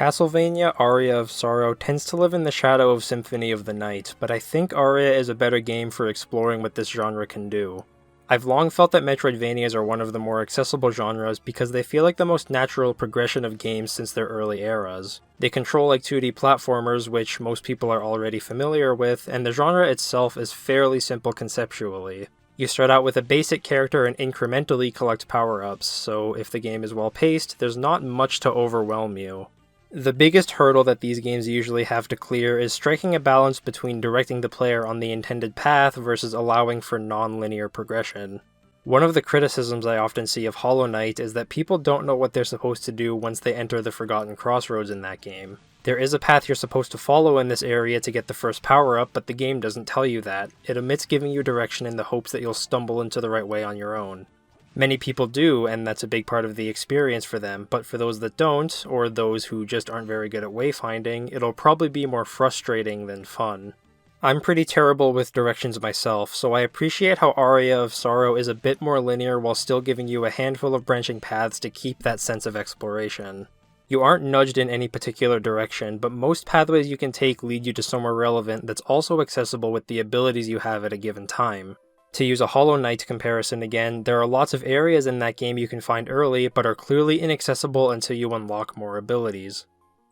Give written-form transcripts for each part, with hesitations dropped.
Castlevania Aria of Sorrow tends to live in the shadow of Symphony of the Night, but I think Aria is a better game for exploring what this genre can do. I've long felt that Metroidvanias are one of the more accessible genres because they feel like the most natural progression of games since their early eras. They control like 2D platformers, which most people are already familiar with, and the genre itself is fairly simple conceptually. You start out with a basic character and incrementally collect power-ups, so if the game is well paced, there's not much to overwhelm you. The biggest hurdle that these games usually have to clear is striking a balance between directing the player on the intended path versus allowing for non-linear progression. One of the criticisms I often see of Hollow Knight is that people don't know what they're supposed to do once they enter the Forgotten Crossroads in that game. There is a path you're supposed to follow in this area to get the first power-up, but the game doesn't tell you that. It omits giving you direction in the hopes that you'll stumble into the right way on your own. Many people do, and that's a big part of the experience for them, but for those that don't, or those who just aren't very good at wayfinding, it'll probably be more frustrating than fun. I'm pretty terrible with directions myself, so I appreciate how Aria of Sorrow is a bit more linear while still giving you a handful of branching paths to keep that sense of exploration. You aren't nudged in any particular direction, but most pathways you can take lead you to somewhere relevant that's also accessible with the abilities you have at a given time. To use a Hollow Knight comparison again, there are lots of areas in that game you can find early, but are clearly inaccessible until you unlock more abilities.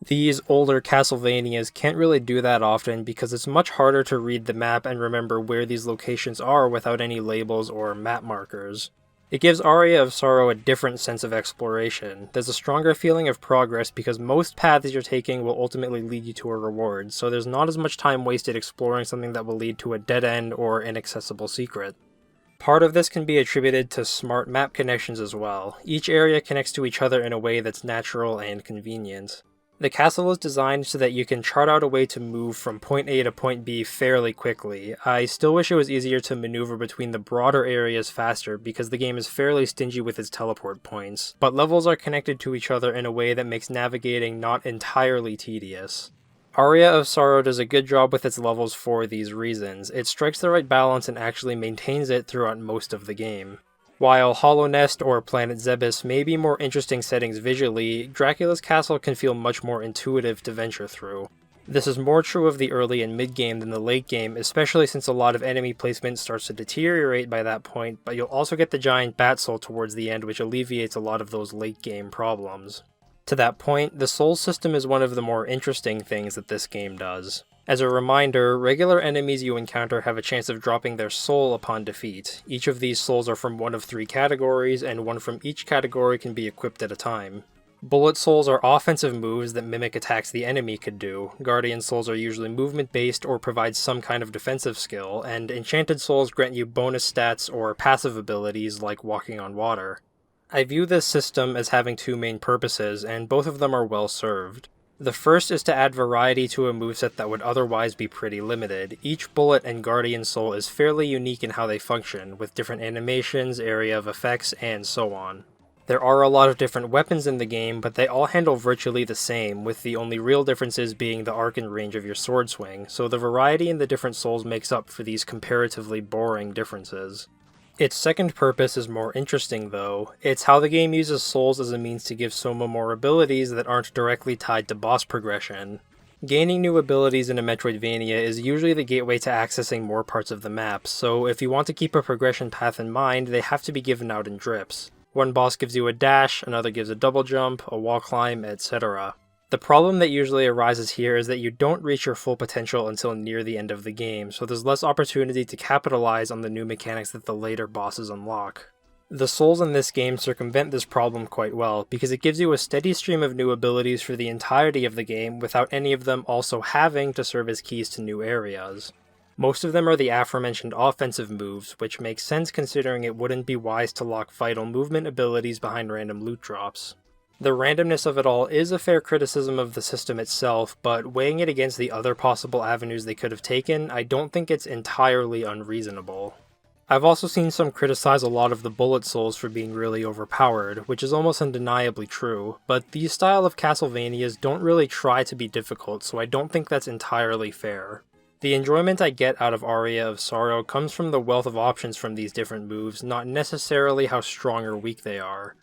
These older Castlevanias can't really do that often because it's much harder to read the map and remember where these locations are without any labels or map markers. It gives Aria of Sorrow a different sense of exploration. There's a stronger feeling of progress because most paths you're taking will ultimately lead you to a reward, so there's not as much time wasted exploring something that will lead to a dead end or inaccessible secret. Part of this can be attributed to smart map connections as well. Each area connects to each other in a way that's natural and convenient. The castle is designed so that you can chart out a way to move from point A to point B fairly quickly. I still wish it was easier to maneuver between the broader areas faster because the game is fairly stingy with its teleport points, but levels are connected to each other in a way that makes navigating not entirely tedious. Aria of Sorrow does a good job with its levels for these reasons. It strikes the right balance and actually maintains it throughout most of the game. While Hollow Nest or Planet Zebes may be more interesting settings visually, Dracula's Castle can feel much more intuitive to venture through. This is more true of the early and mid-game than the late game, especially since a lot of enemy placement starts to deteriorate by that point, but you'll also get the giant bat soul towards the end, which alleviates a lot of those late-game problems. To that point, the soul system is one of the more interesting things that this game does. As a reminder, regular enemies you encounter have a chance of dropping their soul upon defeat. Each of these souls are from one of 3 categories, and one from each category can be equipped at a time. Bullet souls are offensive moves that mimic attacks the enemy could do. Guardian souls are usually movement-based or provide some kind of defensive skill, and enchanted souls grant you bonus stats or passive abilities like walking on water. I view this system as having 2 main purposes, and both of them are well served. The first is to add variety to a moveset that would otherwise be pretty limited. Each bullet and guardian soul is fairly unique in how they function, with different animations, area of effects, and so on. There are a lot of different weapons in the game, but they all handle virtually the same, with the only real differences being the arc and range of your sword swing, so the variety in the different souls makes up for these comparatively boring differences. Its second purpose is more interesting though. It's how the game uses souls as a means to give Soma more abilities that aren't directly tied to boss progression. Gaining new abilities in a Metroidvania is usually the gateway to accessing more parts of the map, so if you want to keep a progression path in mind, they have to be given out in drips. One boss gives you a dash, another gives a double jump, a wall climb, etc. The problem that usually arises here is that you don't reach your full potential until near the end of the game, so there's less opportunity to capitalize on the new mechanics that the later bosses unlock. The souls in this game circumvent this problem quite well, because it gives you a steady stream of new abilities for the entirety of the game without any of them also having to serve as keys to new areas. Most of them are the aforementioned offensive moves, which makes sense considering it wouldn't be wise to lock vital movement abilities behind random loot drops. The randomness of it all is a fair criticism of the system itself, but weighing it against the other possible avenues they could have taken, I don't think it's entirely unreasonable. I've also seen some criticize a lot of the bullet souls for being really overpowered, which is almost undeniably true, but these style of Castlevanias don't really try to be difficult, so I don't think that's entirely fair. The enjoyment I get out of Aria of Sorrow comes from the wealth of options from these different moves, not necessarily how strong or weak they are.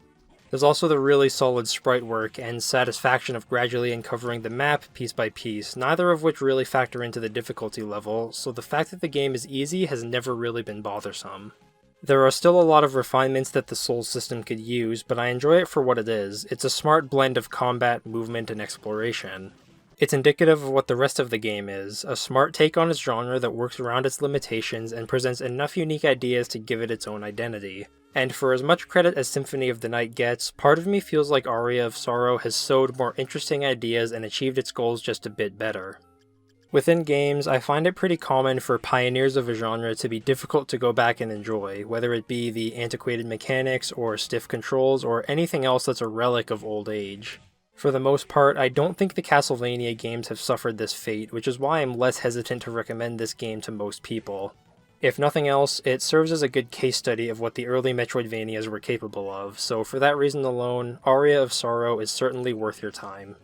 There's also the really solid sprite work and satisfaction of gradually uncovering the map piece by piece, neither of which really factor into the difficulty level, so the fact that the game is easy has never really been bothersome. There are still a lot of refinements that the Souls system could use, but I enjoy it for what it is. It's a smart blend of combat, movement, and exploration. It's indicative of what the rest of the game is, a smart take on its genre that works around its limitations and presents enough unique ideas to give it its own identity. And for as much credit as Symphony of the Night gets, part of me feels like Aria of Sorrow has sowed more interesting ideas and achieved its goals just a bit better. Within games, I find it pretty common for pioneers of a genre to be difficult to go back and enjoy, whether it be the antiquated mechanics or stiff controls or anything else that's a relic of old age. For the most part, I don't think the Castlevania games have suffered this fate, which is why I'm less hesitant to recommend this game to most people. If nothing else, it serves as a good case study of what the early Metroidvanias were capable of, so for that reason alone, Aria of Sorrow is certainly worth your time.